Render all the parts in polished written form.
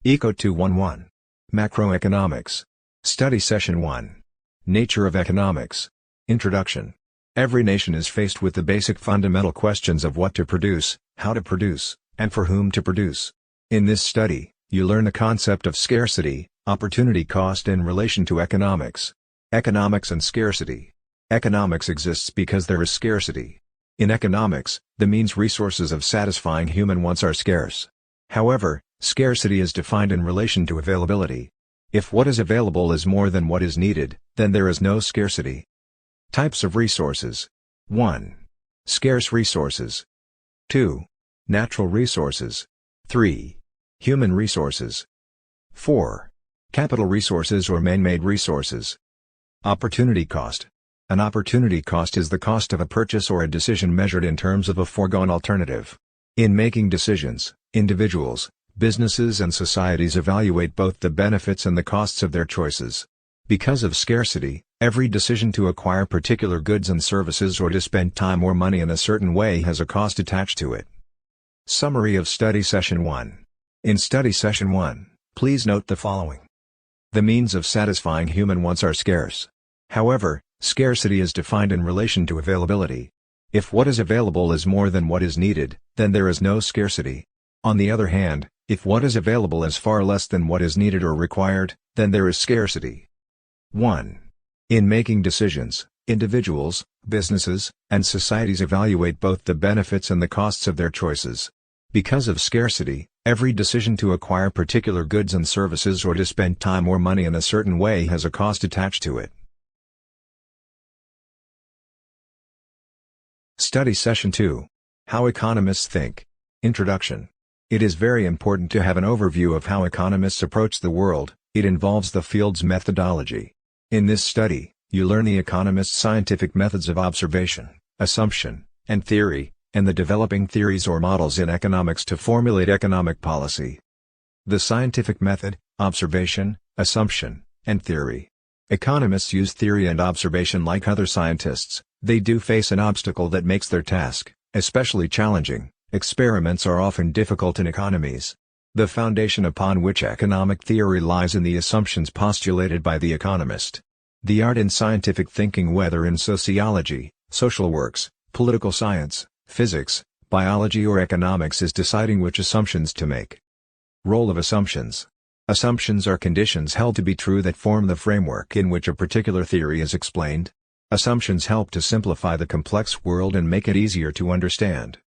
Eco 211. Macroeconomics. Study Session 1. Nature of Economics. Introduction. Every nation is faced with the basic fundamental questions of what to produce, how to produce, and for whom to produce. In this study, you learn the concept of scarcity, opportunity cost in relation to economics. Economics and scarcity. Economics exists because there is scarcity. In economics, the means resources of satisfying human wants are scarce. However, scarcity is defined in relation to availability. If what is available is more than what is needed, then there is no scarcity. Types of resources. 1. Scarce resources. 2. Natural resources. 3. Human resources. 4. Capital resources or man-made resources. Opportunity cost. An opportunity cost is the cost of a purchase or a decision measured in terms of a foregone alternative. In making decisions, individuals, businesses and societies evaluate both the benefits and the costs of their choices. Because of scarcity, every decision to acquire particular goods and services or to spend time or money in a certain way has a cost attached to it. Summary of Study Session 1. In Study Session 1, please note the following. The means of satisfying human wants are scarce. However, scarcity is defined in relation to availability. If what is available is more than what is needed, then there is no scarcity. On the other hand, if what is available is far less than what is needed or required, then there is scarcity. 1. In making decisions, individuals, businesses, and societies evaluate both the benefits and the costs of their choices. Because of scarcity, every decision to acquire particular goods and services or to spend time or money in a certain way has a cost attached to it. Study Session 2. How Economists Think. Introduction. It is very important to have an overview of how economists approach the world. It involves the field's methodology. In this study, you learn the economists' scientific methods of observation, assumption, and theory, and the developing theories or models in economics to formulate economic policy. The scientific method, observation, assumption, and theory. Economists use theory and observation like other scientists. They do face an obstacle that makes their task, especially challenging. Experiments are often difficult in economies. The foundation upon which economic theory lies in the assumptions postulated by the economist. The art in scientific thinking, whether in sociology, social works, political science, physics, biology or economics, is deciding which assumptions to make. Role of assumptions. Assumptions are conditions held to be true that form the framework in which a particular theory is explained. Assumptions help to simplify the complex world and make it easier to understand.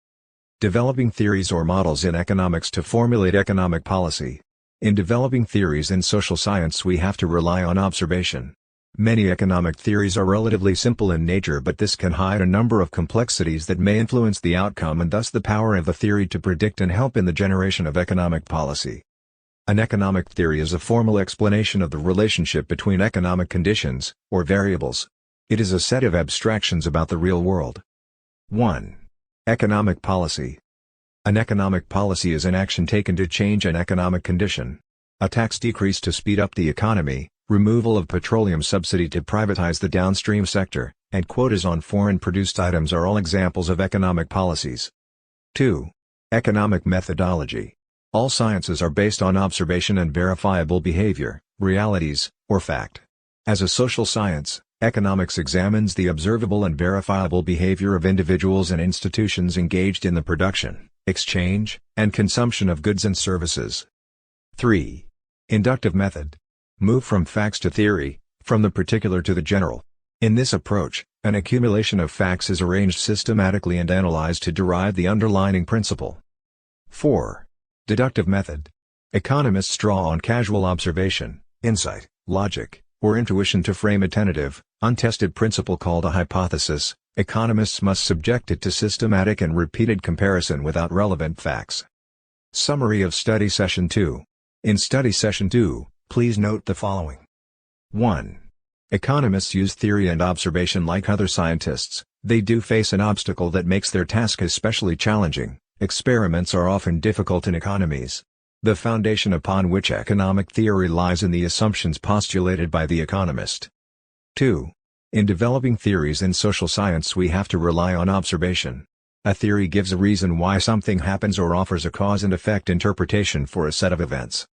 Developing theories or models in economics to formulate economic policy. In developing theories in social science, we have to rely on observation. Many economic theories are relatively simple in nature, but this can hide a number of complexities that may influence the outcome and thus the power of the theory to predict and help in the generation of economic policy. An economic theory is a formal explanation of the relationship between economic conditions, or variables. It is a set of abstractions about the real world. 1. Economic policy. An economic policy is an action taken to change an economic condition. A tax decrease to speed up the economy, removal of petroleum subsidy to privatize the downstream sector, and quotas on foreign-produced items are all examples of economic policies. 2. Economic methodology. All sciences are based on observation and verifiable behavior, realities, or fact. As a social science, economics examines the observable and verifiable behavior of individuals and institutions engaged in the production, exchange, and consumption of goods and services. 3. Inductive method. Move from facts to theory, from the particular to the general. In this approach, an accumulation of facts is arranged systematically and analyzed to derive the underlying principle. 4. Deductive method. Economists draw on casual observation, insight, logic, or intuition to frame a tentative, untested principle called a hypothesis. Economists must subject it to systematic and repeated comparison without relevant facts. Summary of Study Session 2. In Study Session 2, please note the following. 1. Economists use theory and observation like other scientists. They do face an obstacle that makes their task especially challenging. Experiments are often difficult in economies. The foundation upon which economic theory lies in the assumptions postulated by the economist. 2. In developing theories in social science, we have to rely on observation. A theory gives a reason why something happens or offers a cause and effect interpretation for a set of events.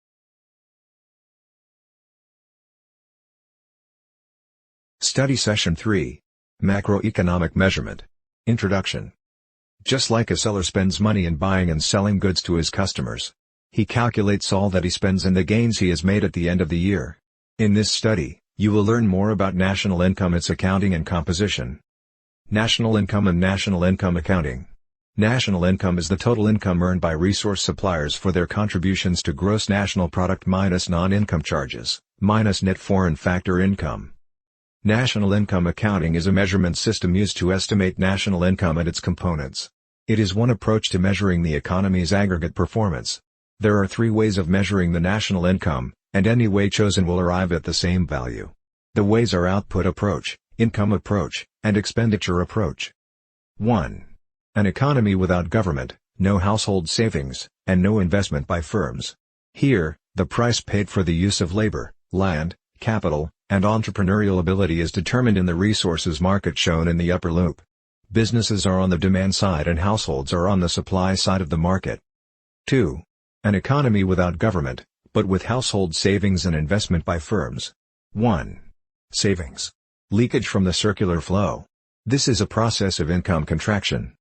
Study Session 3. Macroeconomic Measurement. Introduction. Just like a seller spends money in buying and selling goods to his customers, he calculates all that he spends and the gains he has made at the end of the year. In this study, you will learn more about national income, its accounting and composition. National income and national income accounting. National income is the total income earned by resource suppliers for their contributions to gross national product minus non-income charges, minus net foreign factor income. National income accounting is a measurement system used to estimate national income and its components. It is one approach to measuring the economy's aggregate performance. There are 3 ways of measuring the national income, and any way chosen will arrive at the same value. The ways are output approach, income approach, and expenditure approach. 1. An economy without government, no household savings, and no investment by firms. Here, the price paid for the use of labor, land, capital, and entrepreneurial ability is determined in the resources market shown in the upper loop. Businesses are on the demand side and households are on the supply side of the market. 2. An economy without government, but with household savings and investment by firms. 1. Savings. Leakage from the circular flow. This is a process of income contraction.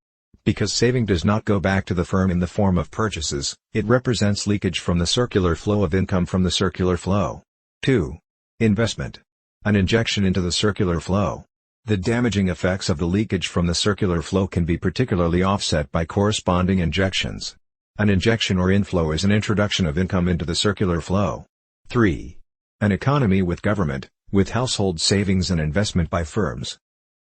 Because saving does not go back to the firm in the form of purchases, it represents leakage from the circular flow of income from the circular flow. 2. Investment. An injection into the circular flow. The damaging effects of the leakage from the circular flow can be particularly offset by corresponding injections. An injection or inflow is an introduction of income into the circular flow. 3. An economy with government, with household savings and investment by firms.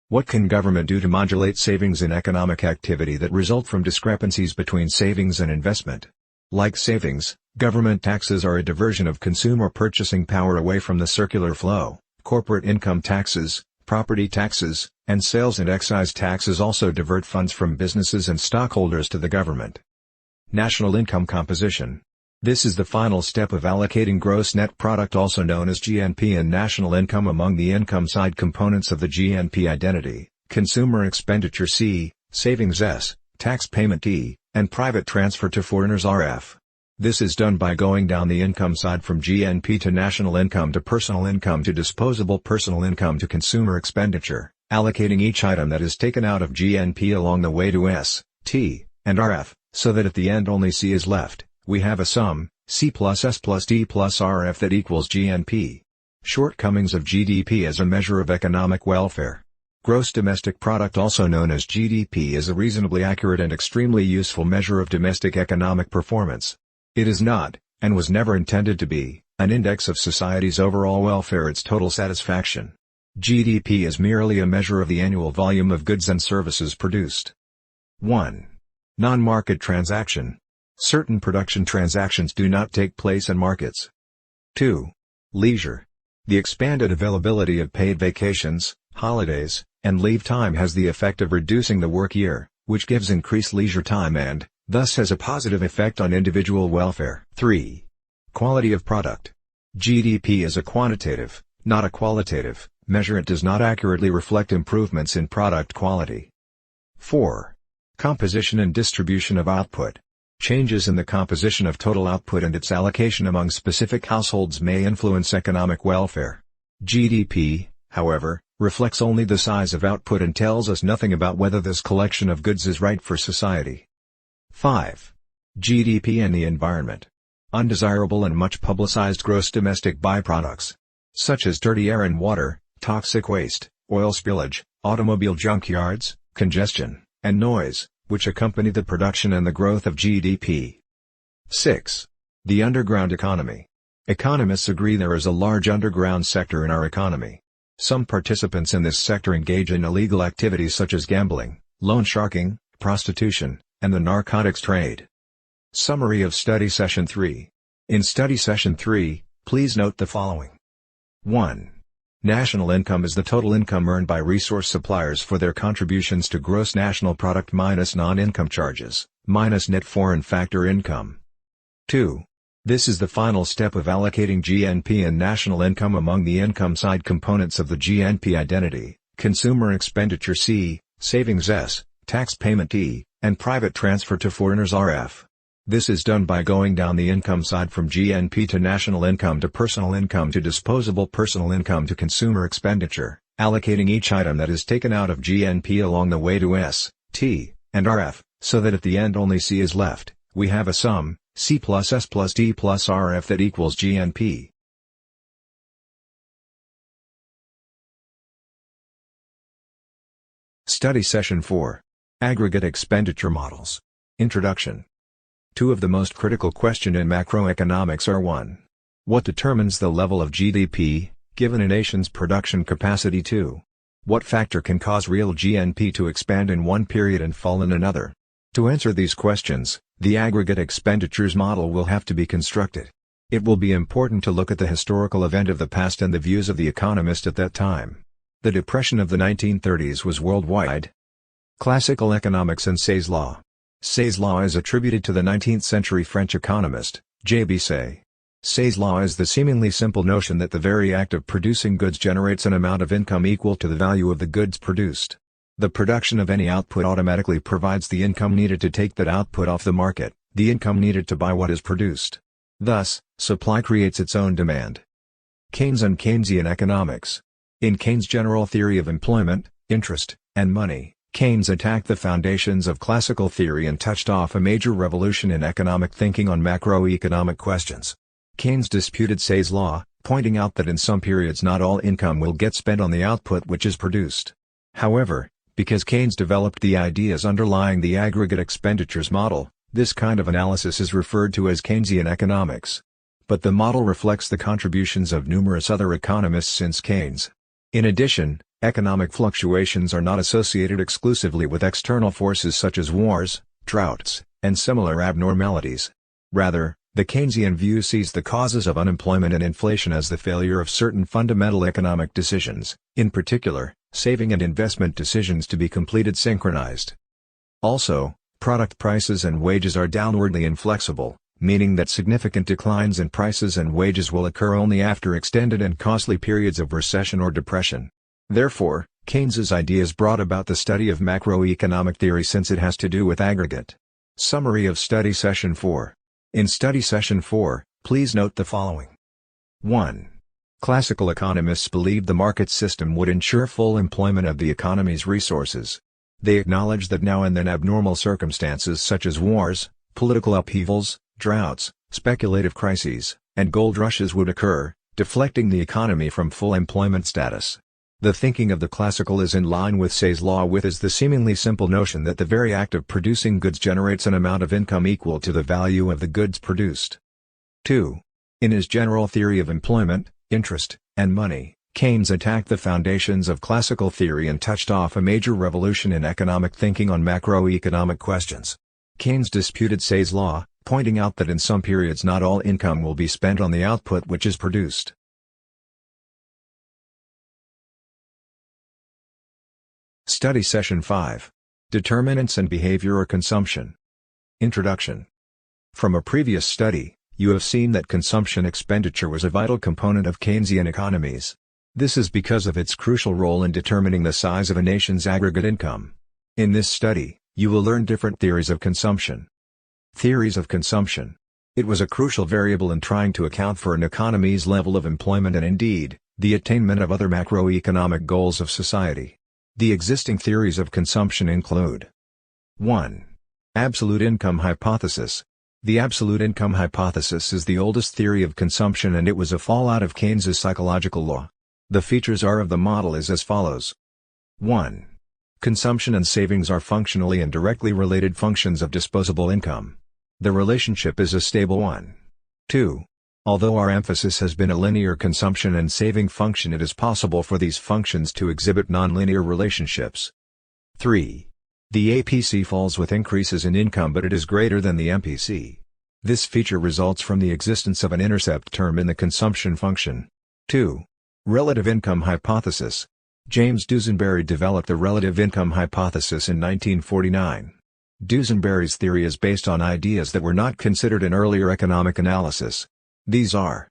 What can government do to modulate savings in economic activity that result from discrepancies between savings and investment? Like savings, government taxes are a diversion of consumer purchasing power away from the circular flow. Corporate income taxes, property taxes, and sales and excise taxes also divert funds from businesses and stockholders to the government. National income composition. This is the final step of allocating gross net product, also known as GNP, and national income among the income side components of the GNP identity: consumer expenditure C, savings S, tax payment E, and private transfer to foreigners RF. This is done by going down the income side from GNP to national income to personal income to disposable personal income to consumer expenditure, allocating each item that is taken out of GNP along the way to S, T, and RF, so that at the end only C is left. We have a sum, C plus S plus D plus RF, that equals GNP. Shortcomings of GDP as a measure of economic welfare. Gross domestic product, also known as GDP, is a reasonably accurate and extremely useful measure of domestic economic performance. It is not, and was never intended to be, an index of society's overall welfare, its total satisfaction. GDP is merely a measure of the annual volume of goods and services produced. 1. Non-market transaction. Certain production transactions do not take place in markets. 2. Leisure. The expanded availability of paid vacations, holidays, and leave time has the effect of reducing the work year, which gives increased leisure time and, thus has a positive effect on individual welfare. 3. Quality of product. GDP is a quantitative, not a qualitative, measure. It does not accurately reflect improvements in product quality. 4. Composition and distribution of output. Changes in the composition of total output and its allocation among specific households may influence economic welfare. GDP, however, reflects only the size of output and tells us nothing about whether this collection of goods is right for society. 5. GDP and the environment. Undesirable and much publicized gross domestic byproducts, such as dirty air and water, toxic waste, oil spillage, automobile junkyards, congestion, and noise, which accompany the production and the growth of GDP. 6. The underground economy. Economists agree there is a large underground sector in our economy. Some participants in this sector engage in illegal activities such as gambling, loan sharking, prostitution, and the narcotics trade. Summary of Study Session 3. In Study Session 3, please note the following. 1. National income is the total income earned by resource suppliers for their contributions to gross national product minus non-income charges, minus net foreign factor income. 2. This is the final step of allocating GNP and national income among the income side components of the GNP identity: consumer expenditure C, savings S, tax payment E, and private transfer to foreigners RF. This is done by going down the income side from GNP to national income to personal income to disposable personal income to consumer expenditure, allocating each item that is taken out of GNP along the way to S, T, and RF, so that at the end only C is left. We have a sum, C plus S plus T plus RF, that equals GNP. Study Session 4. Aggregate Expenditure Models. Introduction. Two of the most critical questions in macroeconomics are 1. What determines the level of GDP, given a nation's production capacity? 2. What factor can cause real GNP to expand in one period and fall in another? To answer these questions, the aggregate expenditures model will have to be constructed. It will be important to look at the historical event of the past and the views of the economist at that time. The Depression of the 1930s was worldwide. Classical economics and Say's law. Say's law is attributed to the 19th century French economist, J.B. Say. Say's law is the seemingly simple notion that the very act of producing goods generates an amount of income equal to the value of the goods produced. The production of any output automatically provides the income needed to take that output off the market, the income needed to buy what is produced. Thus, supply creates its own demand. Keynes and Keynesian economics. In Keynes' general theory of employment, interest, and money, Keynes attacked the foundations of classical theory and touched off a major revolution in economic thinking on macroeconomic questions. Keynes disputed Say's law, pointing out that in some periods not all income will get spent on the output which is produced. However, because Keynes developed the ideas underlying the aggregate expenditures model, this kind of analysis is referred to as Keynesian economics. But the model reflects the contributions of numerous other economists since Keynes. In addition, economic fluctuations are not associated exclusively with external forces such as wars, droughts, and similar abnormalities. Rather, the Keynesian view sees the causes of unemployment and inflation as the failure of certain fundamental economic decisions, in particular, saving and investment decisions, to be completed synchronized. Also, product prices and wages are downwardly inflexible, meaning that significant declines in prices and wages will occur only after extended and costly periods of recession or depression. Therefore, Keynes's ideas brought about the study of macroeconomic theory since it has to do with aggregate. Summary of Study Session 4. In Study Session 4, please note the following. 1. Classical economists believed the market system would ensure full employment of the economy's resources. They acknowledged that now and then abnormal circumstances such as wars, political upheavals, droughts, speculative crises, and gold rushes would occur, deflecting the economy from full employment status. The thinking of the classical is in line with Say's law, with is the seemingly simple notion that the very act of producing goods generates an amount of income equal to the value of the goods produced. 2. In his general theory of employment, interest, and money, Keynes attacked the foundations of classical theory and touched off a major revolution in economic thinking on macroeconomic questions. Keynes disputed Say's law, pointing out that in some periods not all income will be spent on the output which is produced. Study Session 5. Determinants and Behavior or Consumption. Introduction. From a previous study, you have seen that consumption expenditure was a vital component of Keynesian economies. This is because of its crucial role in determining the size of a nation's aggregate income. In this study, you will learn different theories of consumption. Theories of consumption. It was a crucial variable in trying to account for an economy's level of employment and indeed, the attainment of other macroeconomic goals of society. The existing theories of consumption include 1. Absolute income hypothesis. The absolute income hypothesis is the oldest theory of consumption and it was a fallout of Keynes's psychological law. The features of the model is as follows. 1. Consumption and savings are functionally and directly related functions of disposable income. The relationship is a stable one. 2. Although our emphasis has been a linear consumption and saving function, it is possible for these functions to exhibit nonlinear relationships. 3. The APC falls with increases in income but it is greater than the MPC. This feature results from the existence of an intercept term in the consumption function. 2. Relative income hypothesis. James Dusenberry developed the relative income hypothesis in 1949. Dusenberry's theory is based on ideas that were not considered in earlier economic analysis. These are: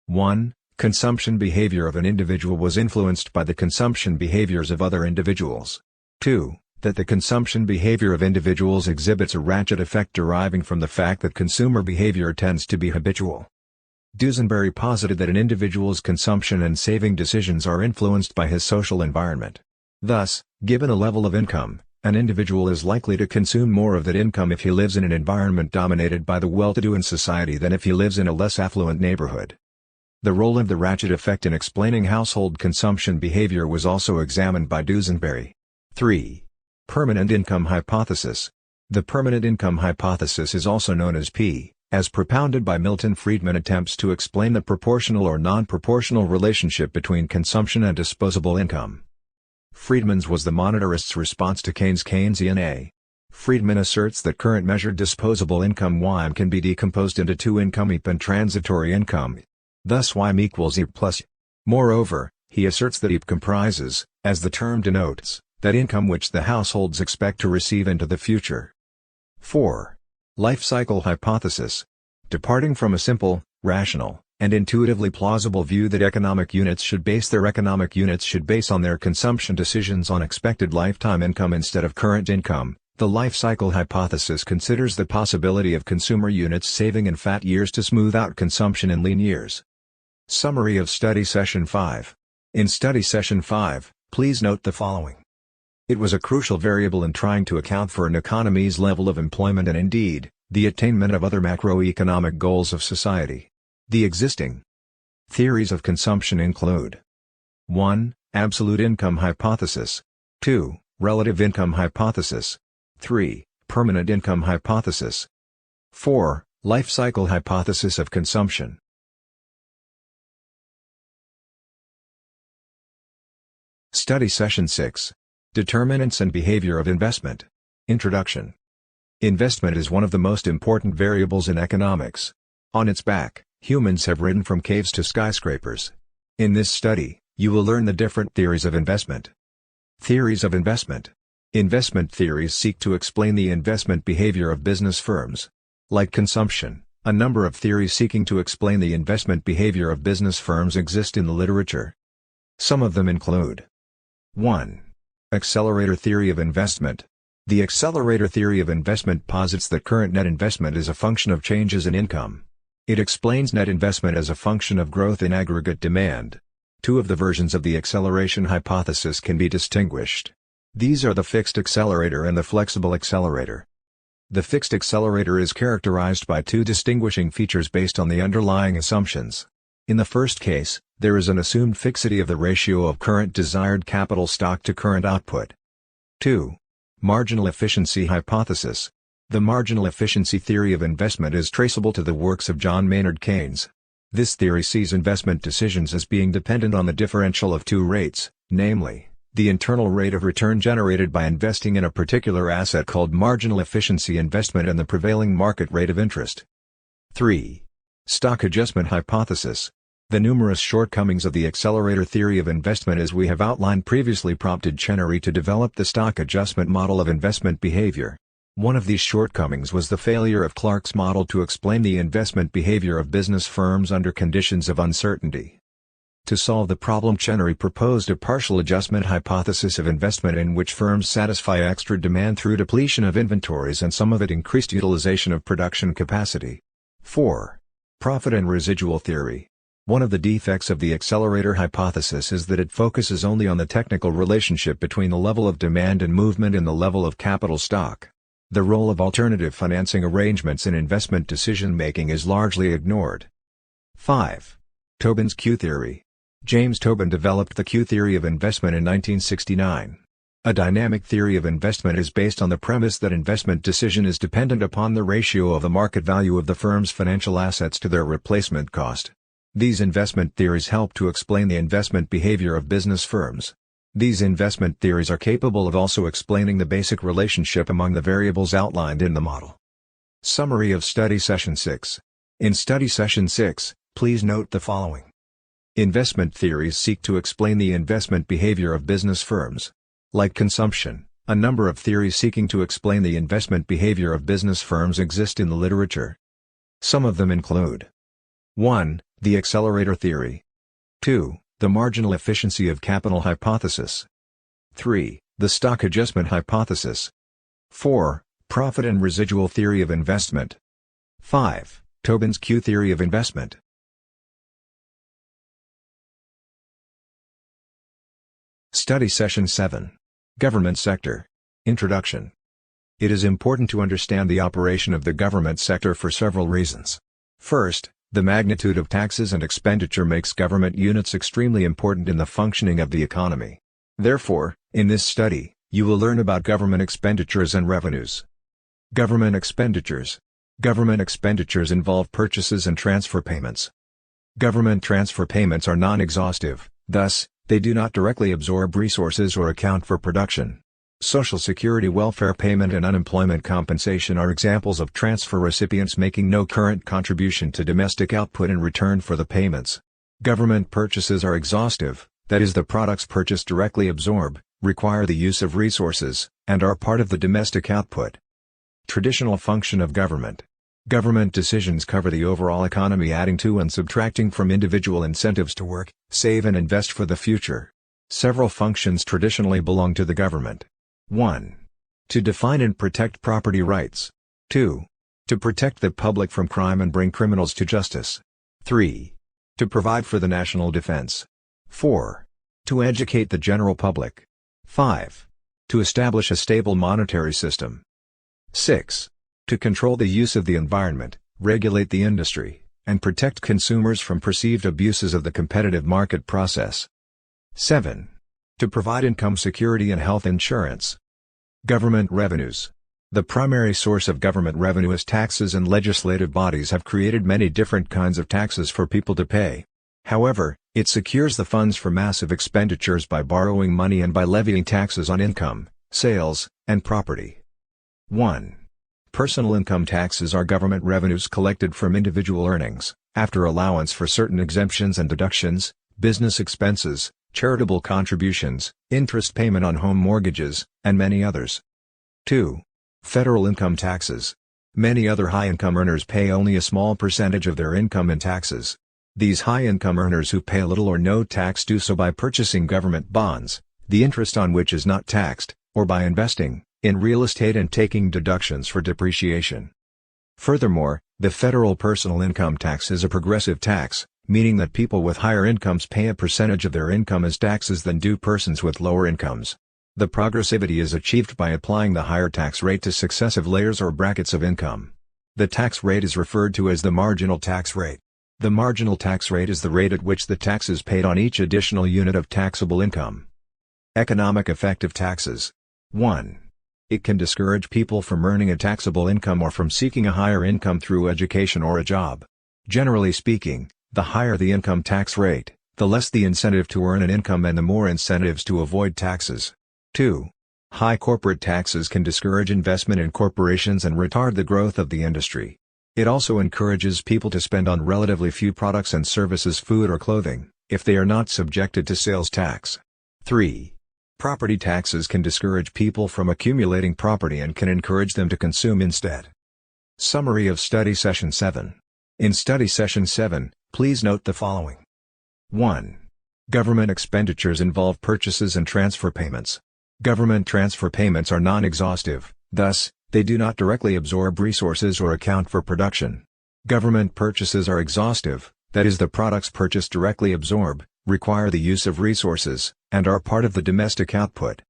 1. Consumption behavior of an individual was influenced by the consumption behaviors of other individuals. 2. That the consumption behavior of individuals exhibits a ratchet effect deriving from the fact that consumer behavior tends to be habitual. Duesenberry posited that an individual's consumption and saving decisions are influenced by his social environment. Thus, given a level of income, an individual is likely to consume more of that income if he lives in an environment dominated by the well-to-do in society than if he lives in a less affluent neighborhood. The role of the ratchet effect in explaining household consumption behavior was also examined by Duesenberry. 3. Permanent income hypothesis. The permanent income hypothesis is also known as P, as propounded by Milton Friedman, attempts to explain the proportional or non-proportional relationship between consumption and disposable income. Friedman's was the monetarist's response to Keynes' Keynesian A. Friedman asserts that current measured disposable income Y can be decomposed into two income EP and transitory income. Thus Y equals EP plus. Moreover, he asserts that EP comprises, as the term denotes, that income which the households expect to receive into the future. 4. Life cycle hypothesis. Departing from a simple, rational, and intuitively plausible view that economic units should base on their consumption decisions on expected lifetime income instead of current income, the life cycle hypothesis considers the possibility of consumer units saving in fat years to smooth out consumption in lean years. Summary of Study Session 5. In Study Session 5, please note the following. It was a crucial variable in trying to account for an economy's level of employment and indeed, the attainment of other macroeconomic goals of society. The existing theories of consumption include 1. Absolute income hypothesis. 2. Relative income hypothesis. 3. Permanent income hypothesis. 4. Life cycle hypothesis of consumption. Study Session 6. Determinants and Behavior of Investment. Introduction. Investment is one of the most important variables in economics. On its back, humans have ridden from caves to skyscrapers. In this study, you will learn the different theories of investment. Theories of investment. Investment theories seek to explain the investment behavior of business firms. Like consumption, a number of theories seeking to explain the investment behavior of business firms exist in the literature. Some of them include 1. Accelerator theory of investment. The accelerator theory of investment posits that current net investment is a function of changes in income. It explains net investment as a function of growth in aggregate demand. Two of the versions of the acceleration hypothesis can be distinguished. These are the fixed accelerator and the flexible accelerator. The fixed accelerator is characterized by two distinguishing features based on the underlying assumptions. In the first case, there is an assumed fixity of the ratio of current desired capital stock to current output. 2. Marginal efficiency hypothesis. The marginal efficiency theory of investment is traceable to the works of John Maynard Keynes. This theory sees investment decisions as being dependent on the differential of two rates, namely, the internal rate of return generated by investing in a particular asset called marginal efficiency investment and the prevailing market rate of interest. 3. Stock adjustment hypothesis. The numerous shortcomings of the accelerator theory of investment as we have outlined previously prompted Chenery to develop the stock adjustment model of investment behavior. One of these shortcomings was the failure of Clark's model to explain the investment behavior of business firms under conditions of uncertainty. To solve the problem, Chenery proposed a partial adjustment hypothesis of investment in which firms satisfy extra demand through depletion of inventories and some of it increased utilization of production capacity. 4. Profit and residual theory. One of the defects of the accelerator hypothesis is that it focuses only on the technical relationship between the level of demand and movement in the level of capital stock. The role of alternative financing arrangements in investment decision-making is largely ignored. 5. Tobin's Q theory. James Tobin developed the Q theory of investment in 1969. A dynamic theory of investment is based on the premise that investment decision is dependent upon the ratio of the market value of the firm's financial assets to their replacement cost. These investment theories help to explain the investment behavior of business firms. These investment theories are capable of also explaining the basic relationship among the variables outlined in the model. Summary of Study Session 6. In Study Session 6, please note the following. Investment theories seek to explain the investment behavior of business firms. Like consumption, a number of theories seeking to explain the investment behavior of business firms exist in the literature. Some of them include 1. The accelerator theory. 2. The marginal efficiency of capital hypothesis. 3. The stock adjustment hypothesis. 4. Profit and residual theory of investment. 5. Tobin's Q theory of investment. Study Session 7. Government Sector. Introduction. It is important to understand the operation of the government sector for several reasons. First, the magnitude of taxes and expenditure makes government units extremely important in the functioning of the economy. Therefore, in this study, you will learn about government expenditures and revenues. Government expenditures. Government expenditures involve purchases and transfer payments. Government transfer payments are non-exhaustive, thus, they do not directly absorb resources or account for production. Social Security welfare payment and unemployment compensation are examples of transfer recipients making no current contribution to domestic output in return for the payments. Government purchases are exhaustive, that is, the products purchased directly absorb, require the use of resources, and are part of the domestic output. Traditional function of government. Government decisions cover the overall economy, adding to and subtracting from individual incentives to work, save and invest for the future. Several functions traditionally belong to the government. 1. To define and protect property rights. 2. To protect the public from crime and bring criminals to justice. 3. To provide for the national defense. 4. To educate the general public. 5. To establish a stable monetary system. 6. To control the use of the environment, regulate the industry, and protect consumers from perceived abuses of the competitive market process. 7. To provide income security and health insurance. Government revenues. The primary source of government revenue is taxes, and legislative bodies have created many different kinds of taxes for people to pay. However, it secures the funds for massive expenditures by borrowing money and by levying taxes on income, sales, and property. 1. Personal income taxes are government revenues collected from individual earnings, after allowance for certain exemptions and deductions, business expenses, charitable contributions, interest payment on home mortgages, and many others. 2. Federal income taxes. Many other high-income earners pay only a small percentage of their income in taxes. These high-income earners who pay little or no tax do so by purchasing government bonds, the interest on which is not taxed, or by investing in real estate and taking deductions for depreciation. Furthermore, the federal personal income tax is a progressive tax, meaning that people with higher incomes pay a percentage of their income as taxes than do persons with lower incomes. The progressivity is achieved by applying the higher tax rate to successive layers or brackets of income. The tax rate is referred to as the marginal tax rate. The marginal tax rate is the rate at which the tax is paid on each additional unit of taxable income. Economic effect of taxes. 1. It can discourage people from earning a taxable income or from seeking a higher income through education or a job. Generally speaking, the higher the income tax rate, the less the incentive to earn an income and the more incentives to avoid taxes. 2. High corporate taxes can discourage investment in corporations and retard the growth of the industry. It also encourages people to spend on relatively few products and services, food or clothing, if they are not subjected to sales tax. 3. Property taxes can discourage people from accumulating property and can encourage them to consume instead. Summary of Study Session 7. In Study Session 7, please note the following. 1. Government expenditures involve purchases and transfer payments. Government transfer payments are non-exhaustive, thus, they do not directly absorb resources or account for production. Government purchases are exhaustive, that is, the products purchased directly absorb, require the use of resources, and are part of the domestic output.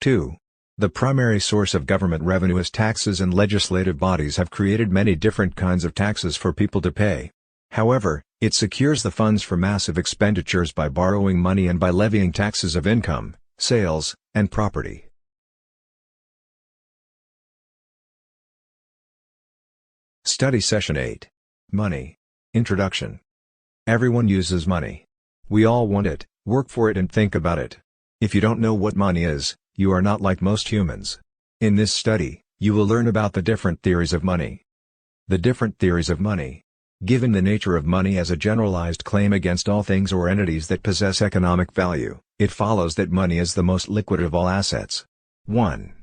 2. The primary source of government revenue is taxes, and legislative bodies have created many different kinds of taxes for people to pay. However, it secures the funds for massive expenditures by borrowing money and by levying taxes of income, sales, and property. Study Session 8. Money. Introduction. Everyone uses money. We all want it, work for it and think about it. If you don't know what money is, you are not like most humans. In this study, you will learn about the different theories of money. The different theories of money. Given the nature of money as a generalized claim against all things or entities that possess economic value, it follows that money is the most liquid of all assets. 1.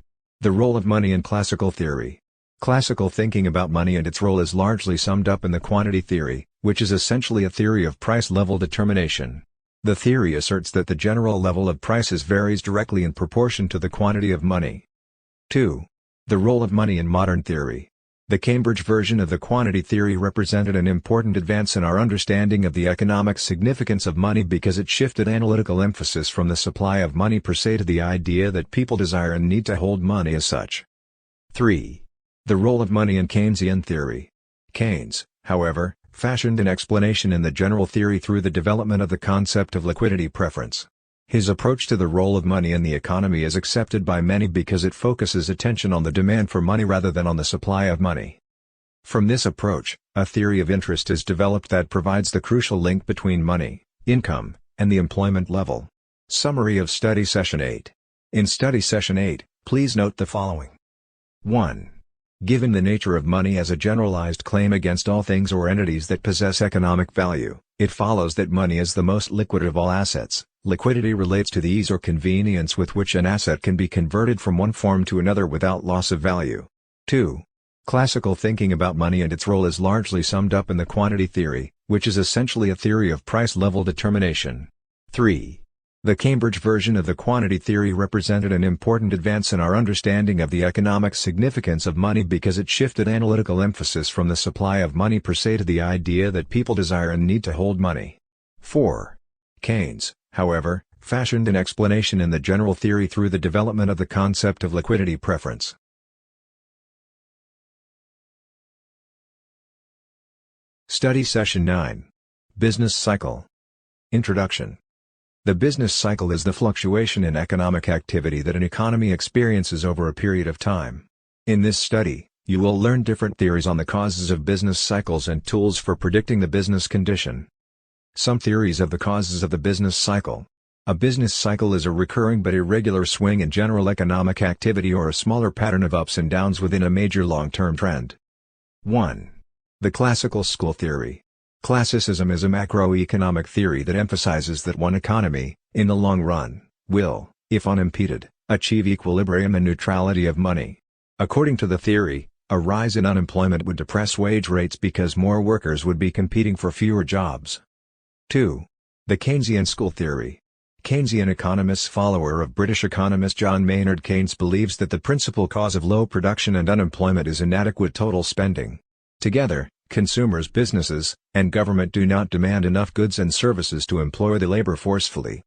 The role of money in classical theory. Classical thinking about money and its role is largely summed up in the quantity theory, which is essentially a theory of price level determination. The theory asserts that the general level of prices varies directly in proportion to the quantity of money. 2. The role of money in modern theory. The Cambridge version of the quantity theory represented an important advance in our understanding of the economic significance of money because it shifted analytical emphasis from the supply of money per se to the idea that people desire and need to hold money as such. 3. The role of money in Keynesian theory. Keynes, however, fashioned an explanation in the general theory through the development of the concept of liquidity preference. His approach to the role of money in the economy is accepted by many because it focuses attention on the demand for money rather than on the supply of money. From this approach, a theory of interest is developed that provides the crucial link between money, income, and the employment level. Summary of Study Session 8. In Study Session 8, please note the following. 1. Given the nature of money as a generalized claim against all things or entities that possess economic value, it follows that money is the most liquid of all assets. Liquidity relates to the ease or convenience with which an asset can be converted from one form to another without loss of value. 2. Classical thinking about money and its role is largely summed up in the quantity theory, which is essentially a theory of price-level determination. 3. The Cambridge version of the quantity theory represented an important advance in our understanding of the economic significance of money because it shifted analytical emphasis from the supply of money per se to the idea that people desire and need to hold money. 4. Keynes, however, fashioned an explanation in the general theory through the development of the concept of liquidity preference. Study Session 9. Business Cycle. Introduction. The business cycle is the fluctuation in economic activity that an economy experiences over a period of time. In this study, you will learn different theories on the causes of business cycles and tools for predicting the business condition. Some theories of the causes of the business cycle. A business cycle is a recurring but irregular swing in general economic activity or a smaller pattern of ups and downs within a major long-term trend. 1. The classical school theory. Classicism is a macroeconomic theory that emphasizes that one economy, in the long run, will, if unimpeded, achieve equilibrium and neutrality of money. According to the theory, a rise in unemployment would depress wage rates because more workers would be competing for fewer jobs. 2. The Keynesian school theory. Keynesian economist follower of British economist John Maynard Keynes believes that the principal cause of low production and unemployment is inadequate total spending. Together, consumers, businesses, and government do not demand enough goods and services to employ the labor forcefully.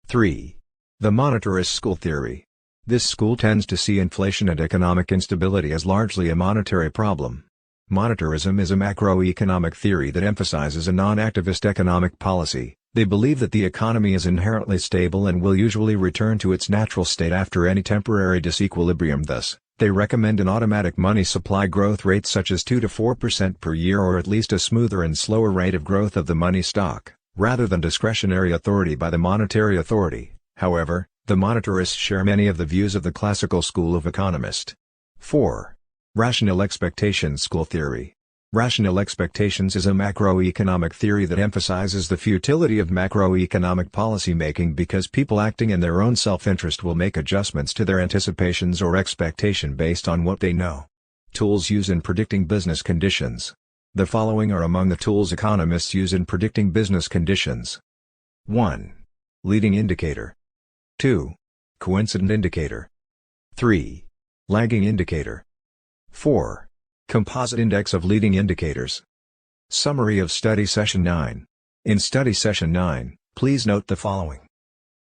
3. The monetarist school theory. This school tends to see inflation and economic instability as largely a monetary problem. Monetarism is a macroeconomic theory that emphasizes a non-activist economic policy. They believe that the economy is inherently stable and will usually return to its natural state after any temporary disequilibrium. Thus, they recommend an automatic money supply growth rate such as 2 to 4% per year or at least a smoother and slower rate of growth of the money stock, rather than discretionary authority by the monetary authority. However, the monetarists share many of the views of the classical school of economist. 4. Rational expectations school theory. Rational expectations is a macroeconomic theory that emphasizes the futility of macroeconomic policymaking because people acting in their own self-interest will make adjustments to their anticipations or expectation based on what they know. Tools used in predicting business conditions. The following are among the tools economists use in predicting business conditions. 1. Leading indicator. 2. Coincident indicator. 3. Lagging indicator. 4. Composite index of leading indicators. Summary of Study Session 9. In Study Session 9, please note the following.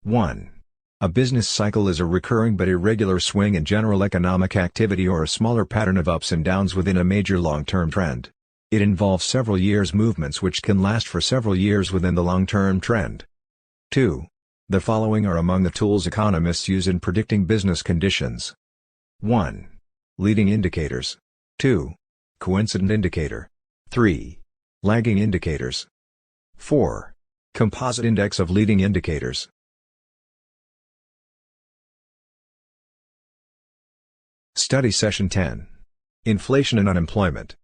1. A business cycle is a recurring but irregular swing in general economic activity or a smaller pattern of ups and downs within a major long-term trend. It involves several years' movements which can last for several years within the long-term trend. 2. The following are among the tools economists use in predicting business conditions. 1. Leading indicators. 2. Coincident indicator. 3. Lagging indicators. 4. Composite index of leading indicators. Study Session 10. Inflation and Unemployment.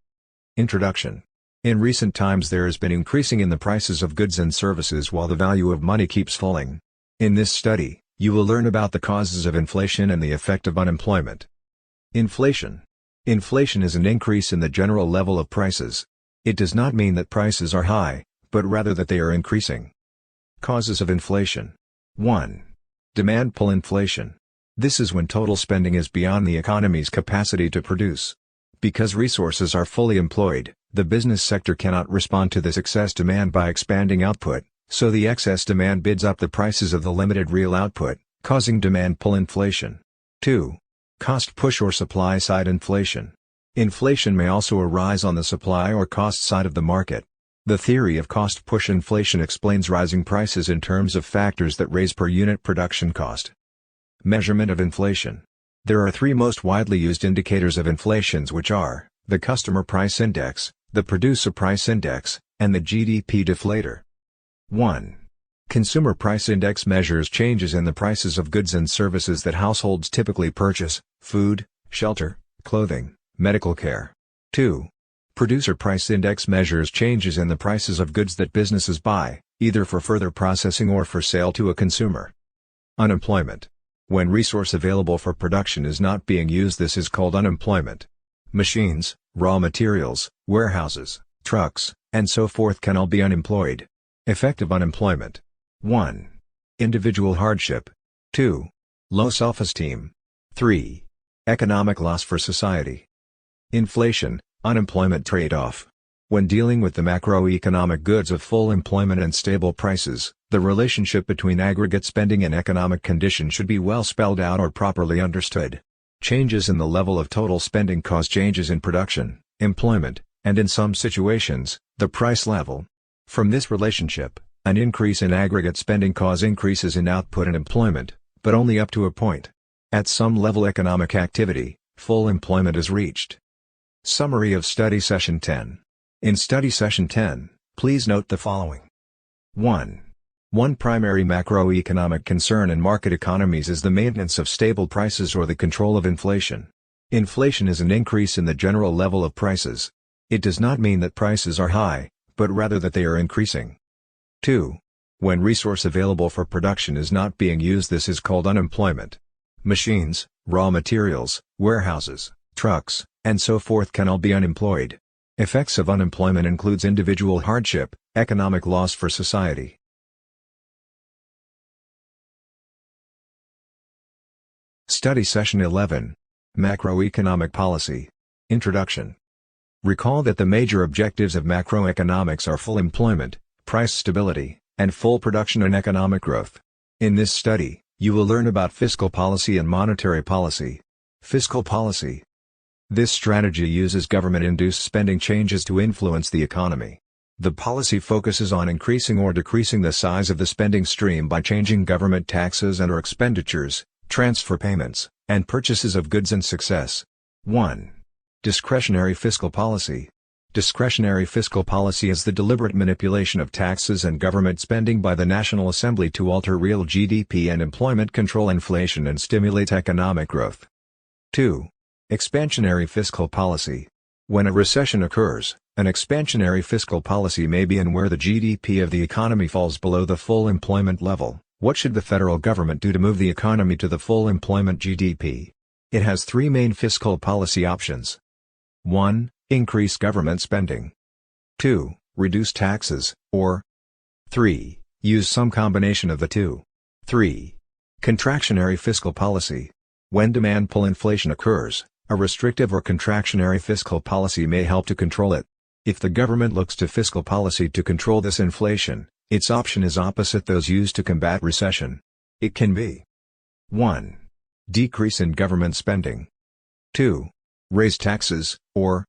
Introduction. In recent times there has been increasing in the prices of goods and services while the value of money keeps falling. In this study, you will learn about the causes of inflation and the effect of unemployment. Inflation. Inflation is an increase in the general level of prices. It does not mean that prices are high, but rather that they are increasing. Causes of inflation. 1. Demand pull inflation. This is when total spending is beyond the economy's capacity to produce. Because resources are fully employed, the business sector cannot respond to this excess demand by expanding output, so the excess demand bids up the prices of the limited real output, causing demand pull inflation. 2. Cost push or supply-side inflation. Inflation may also arise on the supply or cost side of the market. The theory of cost push inflation explains rising prices in terms of factors that raise per unit production cost. Measurement of inflation. There are three most widely used indicators of inflations, which are the Customer Price Index, the Producer Price Index, and the GDP deflator. 1. Consumer Price Index measures changes in the prices of goods and services that households typically purchase: food, shelter, clothing, medical care. 2. Producer Price Index measures changes in the prices of goods that businesses buy, either for further processing or for sale to a consumer. Unemployment. When resource available for production is not being used, this is called unemployment. Machines, raw materials, warehouses, trucks, and so forth can all be unemployed. Effective unemployment. 1. Individual hardship. 2. Low self-esteem. 3. Economic loss for society. Inflation, unemployment trade-off. When dealing with the macroeconomic goods of full employment and stable prices, the relationship between aggregate spending and economic condition should be well spelled out or properly understood. Changes in the level of total spending cause changes in production, employment, and in some situations, the price level. From this relationship, an increase in aggregate spending cause increases in output and employment, but only up to a point. At some level economic activity, full employment is reached. Summary of Study Session 10. In Study Session 10, please note the following. 1. One primary macroeconomic concern in market economies is the maintenance of stable prices or the control of inflation. Inflation is an increase in the general level of prices. It does not mean that prices are high, but rather that they are increasing. 2. When resource available for production is not being used, this is called unemployment. Machines, raw materials, warehouses, trucks, and so forth can all be unemployed. Effects of unemployment includes individual hardship, economic loss for society. Study Session 11. Macroeconomic Policy. Introduction. Recall that the major objectives of macroeconomics are full employment, price stability, and full production and economic growth. In this study, you will learn about fiscal policy and monetary policy. Fiscal policy. This strategy uses government-induced spending changes to influence the economy. The policy focuses on increasing or decreasing the size of the spending stream by changing government taxes and/or expenditures, transfer payments, and purchases of goods and success. 1. Discretionary fiscal policy. Discretionary fiscal policy is the deliberate manipulation of taxes and government spending by the National Assembly to alter real GDP and employment, control inflation, and stimulate economic growth. 2. Expansionary fiscal policy. When a recession occurs, an expansionary fiscal policy may be in where the GDP of the economy falls below the full employment level. What should the federal government do to move the economy to the full employment GDP? It has three main fiscal policy options. 1. Increase government spending. 2. Reduce taxes, or 3. Use some combination of the two. 3. Contractionary fiscal policy. When demand pull inflation occurs, a restrictive or contractionary fiscal policy may help to control it. If the government looks to fiscal policy to control this inflation, its option is opposite those used to combat recession. It can be 1. Decrease in government spending. 2. Raise taxes, or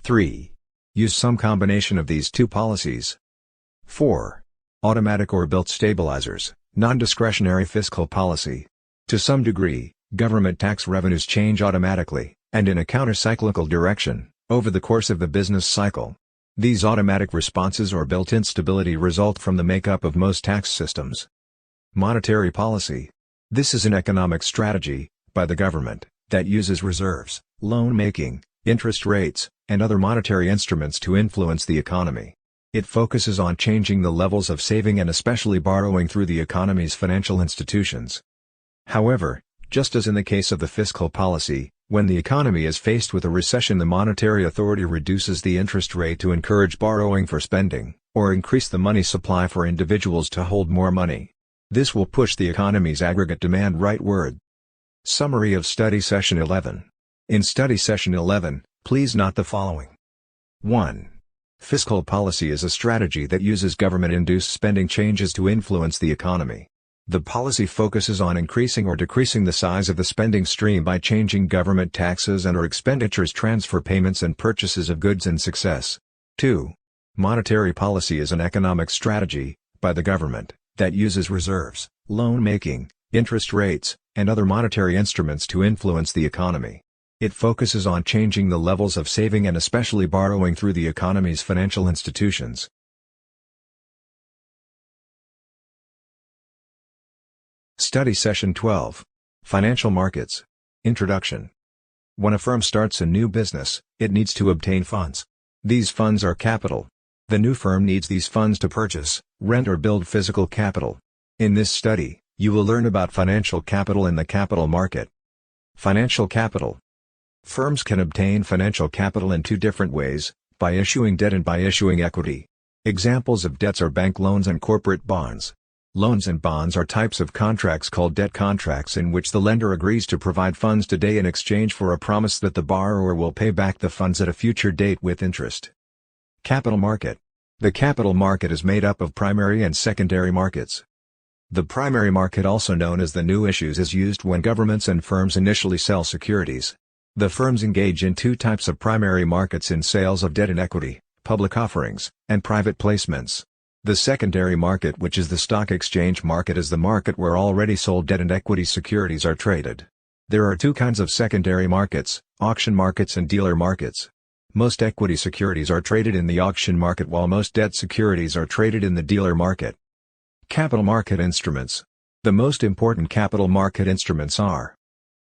3. Use some combination of these two policies. 4. Automatic or built stabilizers, non-discretionary fiscal policy. To some degree, government tax revenues change automatically, and in a counter-cyclical direction, over the course of the business cycle. These automatic responses or built-in stability result from the makeup of most tax systems. Monetary policy. This is an economic strategy, by the government, that uses reserves, loan-making, interest rates, and other monetary instruments to influence the economy. It focuses on changing the levels of saving and especially borrowing through the economy's financial institutions. However, just as in the case of the fiscal policy, when the economy is faced with a recession, the monetary authority reduces the interest rate to encourage borrowing for spending, or increase the money supply for individuals to hold more money. This will push the economy's aggregate demand rightward. Summary of Study Session 11. In study session 11, please note the following. 1. Fiscal policy is a strategy that uses government-induced spending changes to influence the economy. The policy focuses on increasing or decreasing the size of the spending stream by changing government taxes and/or expenditures, transfer payments and purchases of goods and success. 2. Monetary policy is an economic strategy, by the government, that uses reserves, loan-making, interest rates, and other monetary instruments to influence the economy. It focuses on changing the levels of saving and especially borrowing through the economy's financial institutions. Study Session 12. Financial Markets. Introduction. When a firm starts a new business, it needs to obtain funds. These funds are capital. The new firm needs these funds to purchase, rent or build physical capital. In this study, you will learn about financial capital in the capital market. Financial capital. Firms can obtain financial capital in two different ways, by issuing debt and by issuing equity. Examples of debts are bank loans and corporate bonds. Loans and bonds are types of contracts called debt contracts in which the lender agrees to provide funds today in exchange for a promise that the borrower will pay back the funds at a future date with interest. Capital market. The capital market is made up of primary and secondary markets. The primary market, also known as the new issues, is used when governments and firms initially sell securities. The firms engage in two types of primary markets in sales of debt and equity, public offerings, and private placements. The secondary market, which is the stock exchange market, is the market where already sold debt and equity securities are traded. There are two kinds of secondary markets, auction markets and dealer markets. Most equity securities are traded in the auction market while most debt securities are traded in the dealer market. Capital market instruments. The most important capital market instruments are: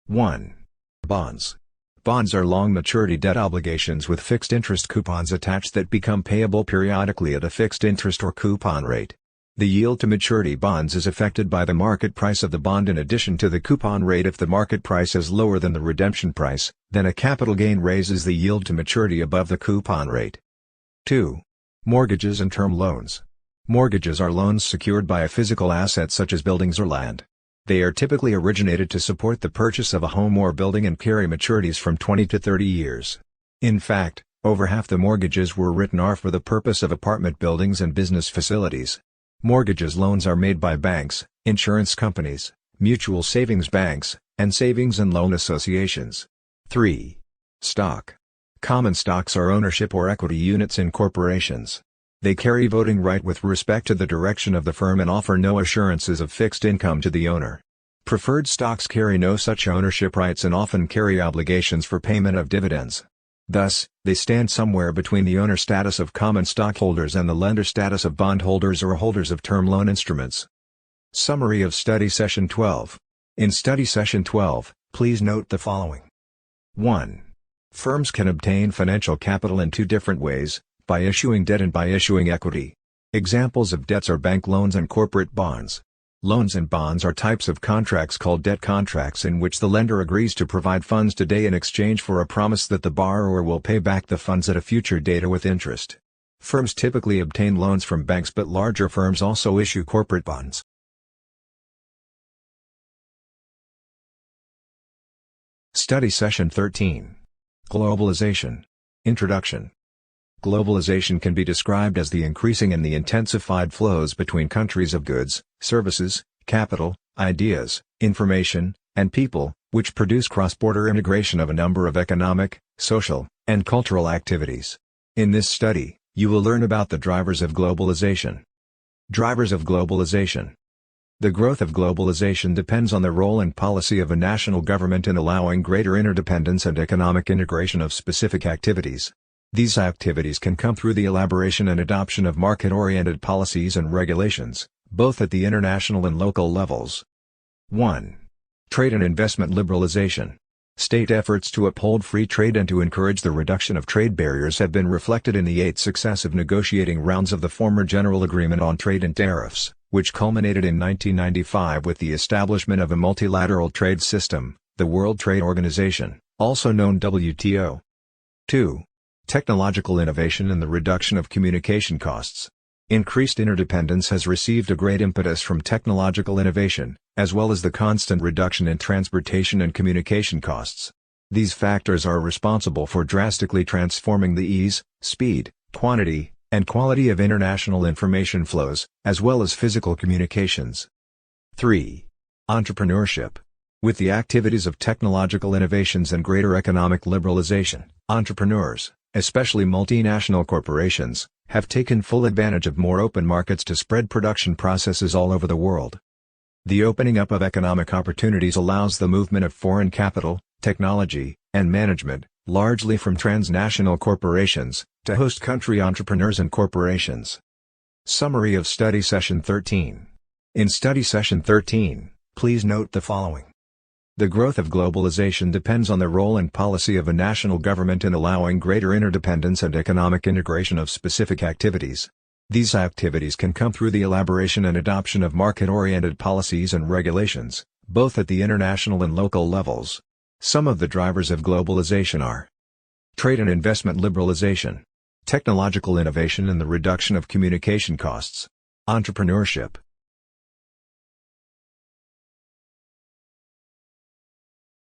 1. Bonds. Bonds are long-maturity debt obligations with fixed interest coupons attached that become payable periodically at a fixed interest or coupon rate. The yield to maturity bonds is affected by the market price of the bond in addition to the coupon rate. If the market price is lower than the redemption price, then a capital gain raises the yield to maturity above the coupon rate. 2. Mortgages and term loans. Mortgages are loans secured by a physical asset such as buildings or land. They are typically originated to support the purchase of a home or building and carry maturities from 20 to 30 years. In fact, over half the mortgages were written are for the purpose of apartment buildings and business facilities. Mortgages loans are made by banks, insurance companies, mutual savings banks, and savings and loan associations. 3. Stock. Common stocks are ownership or equity units in corporations. They carry voting right with respect to the direction of the firm and offer no assurances of fixed income to the owner. Preferred stocks carry no such ownership rights and often carry obligations for payment of dividends. Thus, they stand somewhere between the owner status of common stockholders and the lender status of bondholders or holders of term loan instruments. Summary of Study Session 12. In Study Session 12, please note the following. 1. Firms can obtain financial capital in two different ways, by issuing debt and by issuing equity. Examples of debts are bank loans and corporate bonds. Loans and bonds are types of contracts called debt contracts in which the lender agrees to provide funds today in exchange for a promise that the borrower will pay back the funds at a future date or with interest. Firms typically obtain loans from banks, but larger firms also issue corporate bonds. Study Session 13. Globalization. Introduction. Globalization can be described as the increasing and the intensified flows between countries of goods, services, capital, ideas, information, and people, which produce cross-border integration of a number of economic, social, and cultural activities. In this study, you will learn about the drivers of globalization. Drivers of globalization. The growth of globalization depends on the role and policy of a national government in allowing greater interdependence and economic integration of specific activities. These activities can come through the elaboration and adoption of market-oriented policies and regulations, both at the international and local levels. 1. Trade and investment liberalization. State efforts to uphold free trade and to encourage the reduction of trade barriers have been reflected in the 8 successive negotiating rounds of the former General Agreement on Trade and Tariffs, which culminated in 1995 with the establishment of a multilateral trade system, the World Trade Organization, also known WTO. 2. Technological innovation and the reduction of communication costs. Increased interdependence has received a great impetus from technological innovation, as well as the constant reduction in transportation and communication costs. These factors are responsible for drastically transforming the ease, speed, quantity, and quality of international information flows, as well as physical communications. 3. Entrepreneurship. With the activities of technological innovations and greater economic liberalization, entrepreneurs, especially multinational corporations, have taken full advantage of more open markets to spread production processes all over the world. The opening up of economic opportunities allows the movement of foreign capital, technology, and management, largely from transnational corporations, to host country entrepreneurs and corporations. Summary of Study Session 13. In Study Session 13, please note the following. The growth of globalization depends on the role and policy of a national government in allowing greater interdependence and economic integration of specific activities. These activities can come through the elaboration and adoption of market-oriented policies and regulations, both at the international and local levels. Some of the drivers of globalization are trade and investment liberalization, technological innovation and the reduction of communication costs, entrepreneurship,